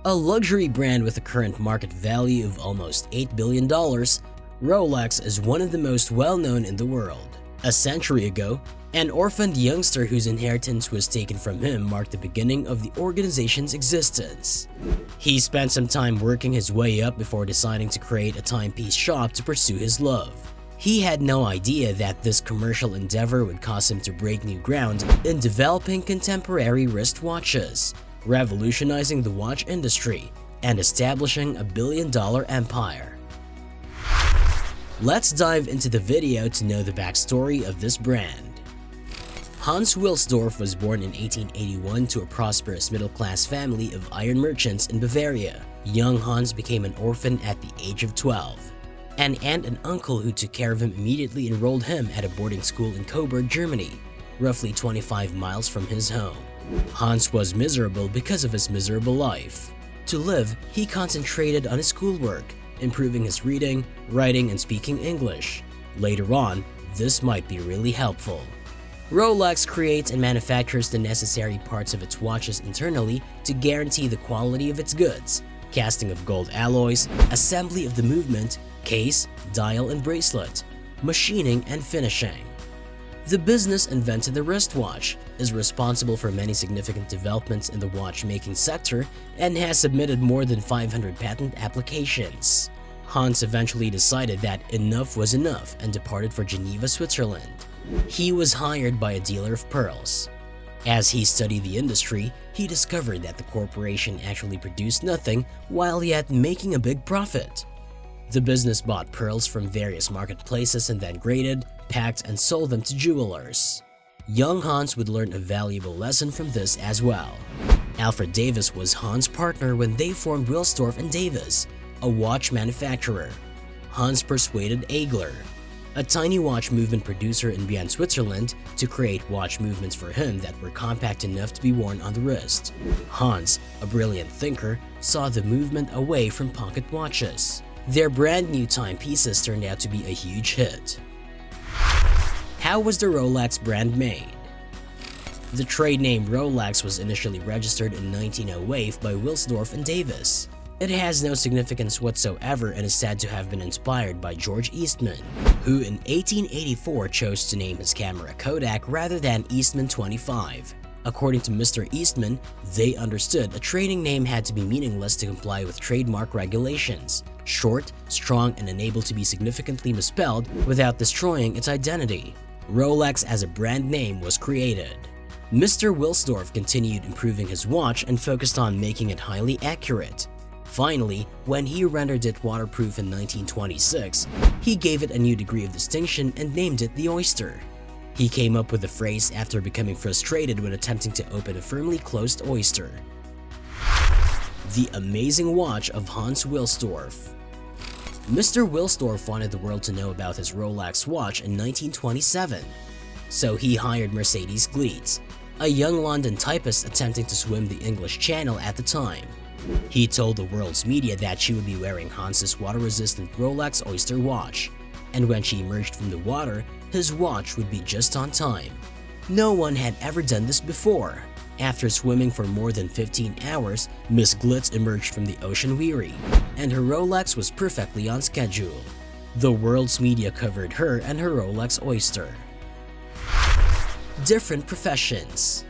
A luxury brand with a current market value of almost $8 billion, Rolex is one of the most well-known in the world. A century ago, an orphaned youngster whose inheritance was taken from him marked the beginning of the organization's existence. He spent some time working his way up before deciding to create a timepiece shop to pursue his love. He had no idea that this commercial endeavor would cause him to break new ground in developing contemporary wristwatches, revolutionizing the watch industry, and establishing a billion-dollar empire. Let's dive into the video to know the backstory of this brand. Hans Wilsdorf was born in 1881 to a prosperous middle-class family of iron merchants in Bavaria. Young Hans became an orphan at the age of 12. An aunt and uncle who took care of him immediately enrolled him at a boarding school in Coburg, Germany, roughly 25 miles from his home. Hans was miserable because of his miserable life. To live, he concentrated on his schoolwork, improving his reading, writing, and speaking English. Later on, this might be really helpful. Rolex creates and manufactures the necessary parts of its watches internally to guarantee the quality of its goods: casting of gold alloys, assembly of the movement, case, dial, and bracelet, machining, and finishing. The business invented the wristwatch, is responsible for many significant developments in the watchmaking sector, and has submitted more than 500 patent applications. Hans eventually decided that enough was enough and departed for Geneva, Switzerland. He was hired by a dealer of pearls. As he studied the industry, he discovered that the corporation actually produced nothing while yet making a big profit. The business bought pearls from various marketplaces and then graded, packed, and sold them to jewelers. Young Hans would learn a valuable lesson from this as well. Alfred Davis was Hans' partner when they formed Wilsdorf and Davis, a watch manufacturer. Hans persuaded Eigler, a tiny watch movement producer in Bern, Switzerland, to create watch movements for him that were compact enough to be worn on the wrist. Hans, a brilliant thinker, saw the movement away from pocket watches. Their brand new timepieces turned out to be a huge hit. How was the Rolex brand made? The trade name Rolex was initially registered in 1908 by Wilsdorf and Davis. It has no significance whatsoever and is said to have been inspired by George Eastman, who in 1884 chose to name his camera Kodak rather than Eastman 25. According to Mr. Eastman, they understood a trading name had to be meaningless to comply with trademark regulations, short, strong, and unable to be significantly misspelled without destroying its identity. Rolex as a brand name was created. Mr. Wilsdorf continued improving his watch and focused on making it highly accurate. Finally, when he rendered it waterproof in 1926, he gave it a new degree of distinction and named it the Oyster. He came up with the phrase after becoming frustrated when attempting to open a firmly closed oyster. The amazing watch of Hans Wilsdorf. Mr. Wilsdorf wanted the world to know about his Rolex watch in 1927, so he hired Mercedes Gleitz, a young London typist attempting to swim the English Channel at the time. He told the world's media that she would be wearing Hans's water-resistant Rolex Oyster watch, and when she emerged from the water, his watch would be just on time. No one had ever done this before. After swimming for more than 15 hours, Miss Glitz emerged from the ocean weary, and her Rolex was perfectly on schedule. The world's media covered her and her Rolex Oyster. Different professions.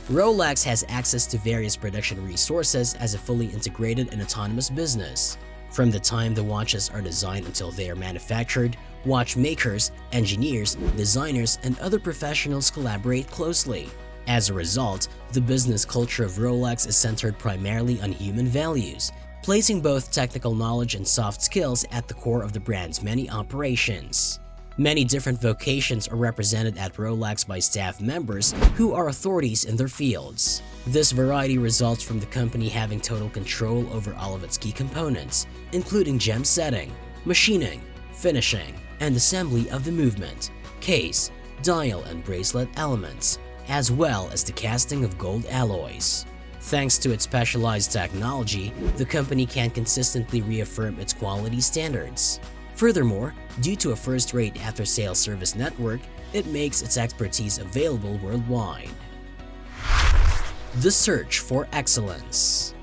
Rolex has access to various production resources as a fully integrated and autonomous business. From the time the watches are designed until they are manufactured, watchmakers, engineers, designers, and other professionals collaborate closely. As a result, the business culture of Rolex is centered primarily on human values, placing both technical knowledge and soft skills at the core of the brand's many operations. Many different vocations are represented at Rolex by staff members who are authorities in their fields. This variety results from the company having total control over all of its key components, including gem setting, machining, finishing, and assembly of the movement, case, dial, and bracelet elements, as well as the casting of gold alloys. Thanks to its specialized technology, the company can consistently reaffirm its quality standards. Furthermore, due to a first-rate after-sales service network, it makes its expertise available worldwide. The search for excellence.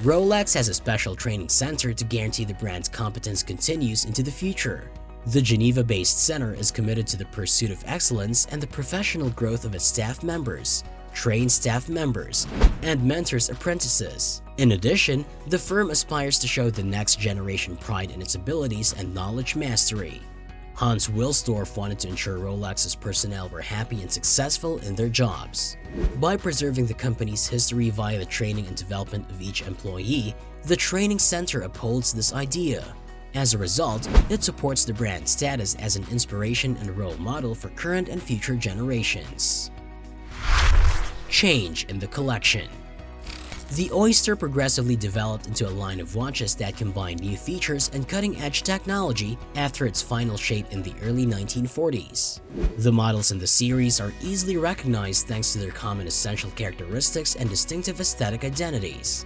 Rolex has a special training center to guarantee the brand's competence continues into the future. The Geneva-based center is committed to the pursuit of excellence and the professional growth of its staff members, trains staff members, and mentors apprentices. In addition, the firm aspires to show the next generation pride in its abilities and knowledge mastery. Hans Wilsdorf wanted to ensure Rolex's personnel were happy and successful in their jobs. By preserving the company's history via the training and development of each employee, the training center upholds this idea. As a result, it supports the brand's status as an inspiration and role model for current and future generations. Change in the collection. The Oyster progressively developed into a line of watches that combined new features and cutting-edge technology after its final shape in the early 1940s. The models in the series are easily recognized thanks to their common essential characteristics and distinctive aesthetic identities.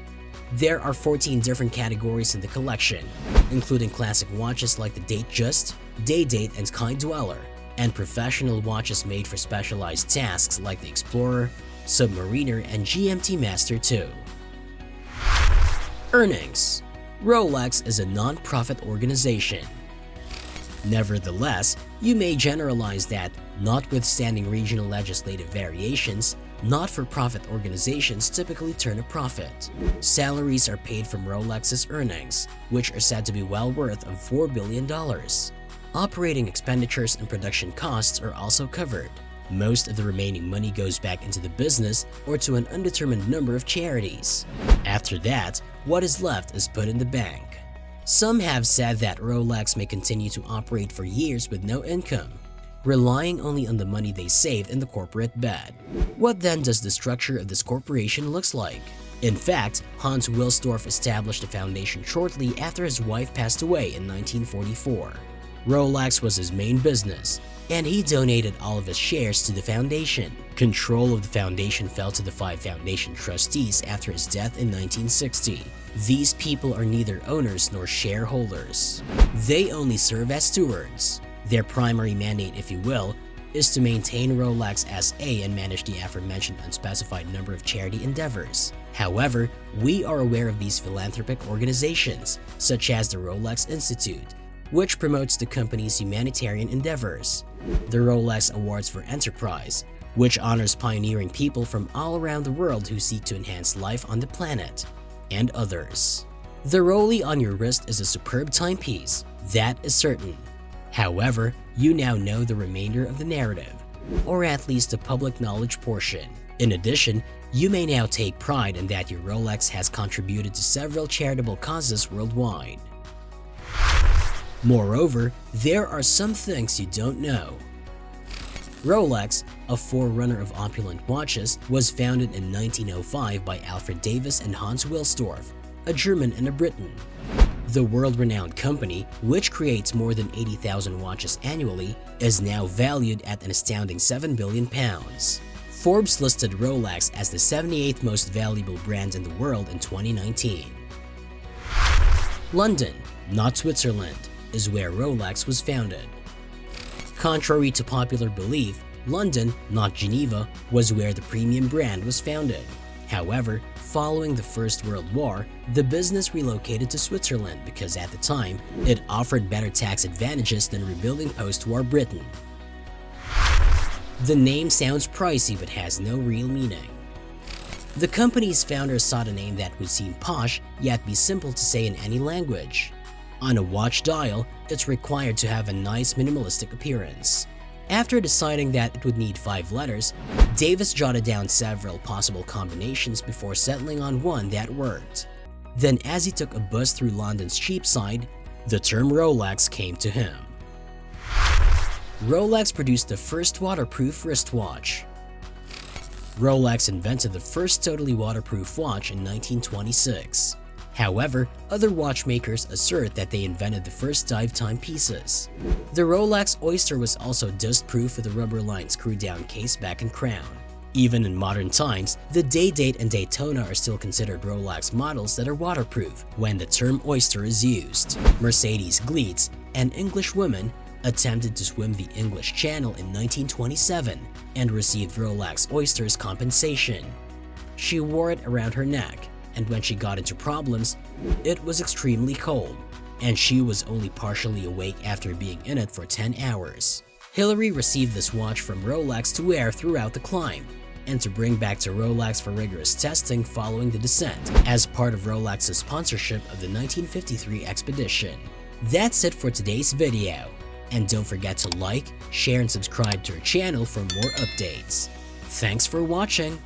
There are 14 different categories in the collection, including classic watches like the Datejust, Day-Date, and Sky Dweller, and professional watches made for specialized tasks like the Explorer, Submariner, and GMT Master 2. Earnings. Rolex is a non-profit organization. Nevertheless, you may generalize that, notwithstanding regional legislative variations, not-for-profit organizations typically turn a profit. Salaries are paid from Rolex's earnings, which are said to be well worth of $4 billion. Operating expenditures and production costs are also covered. Most of the remaining money goes back into the business or to an undetermined number of charities. After that, what is left is put in the bank. Some have said that Rolex may continue to operate for years with no income, relying only on the money they saved in the corporate bed. What then does the structure of this corporation looks like? In fact, Hans Wilsdorf established a foundation shortly after his wife passed away in 1944. Rolex was his main business, and he donated all of his shares to the foundation. Control of the foundation fell to the 5 foundation trustees after his death in 1960. These people are neither owners nor shareholders. They only serve as stewards. Their primary mandate, if you will, is to maintain Rolex SA and manage the aforementioned unspecified number of charity endeavors. However, we are aware of these philanthropic organizations, such as the Rolex Institute, which promotes the company's humanitarian endeavors, the Rolex Awards for Enterprise, which honors pioneering people from all around the world who seek to enhance life on the planet, and others. The Rollie on your wrist is a superb timepiece, that is certain. However, you now know the remainder of the narrative, or at least the public knowledge portion. In addition, you may now take pride in that your Rolex has contributed to several charitable causes worldwide. Moreover, there are some things you don't know. Rolex, a forerunner of opulent watches, was founded in 1905 by Alfred Davis and Hans Wilsdorf, a German and a Briton. The world-renowned company, which creates more than 80,000 watches annually, is now valued at an astounding £7 billion. Forbes listed Rolex as the 78th most valuable brand in the world in 2019. London, not Switzerland, is where Rolex was founded. Contrary to popular belief, London, not Geneva, was where the premium brand was founded. However, following the First World War, the business relocated to Switzerland because at the time, it offered better tax advantages than rebuilding post-war Britain. The name sounds pricey but has no real meaning. The company's founders sought a name that would seem posh yet be simple to say in any language. On a watch dial, it's required to have a nice minimalistic appearance. After deciding that it would need 5 letters, Davis jotted down several possible combinations before settling on one that worked. Then as he took a bus through London's Cheapside, the term Rolex came to him. Rolex produced the first waterproof wristwatch. Rolex invented the first totally waterproof watch in 1926. However, other watchmakers assert that they invented the first dive timepieces. The Rolex Oyster was also dust-proof with a rubber-lined screw-down case, back, and crown. Even in modern times, the Day-Date and Daytona are still considered Rolex models that are waterproof when the term Oyster is used. Mercedes Gleitz, an English woman, attempted to swim the English Channel in 1927 and received Rolex Oyster's compensation. She wore it around her neck, and when she got into problems, it was extremely cold, and she was only partially awake after being in it for 10 hours. Hillary received this watch from Rolex to wear throughout the climb, and to bring back to Rolex for rigorous testing following the descent, as part of Rolex's sponsorship of the 1953 expedition. That's it for today's video, and don't forget to like, share, and subscribe to our channel for more updates. Thanks for watching!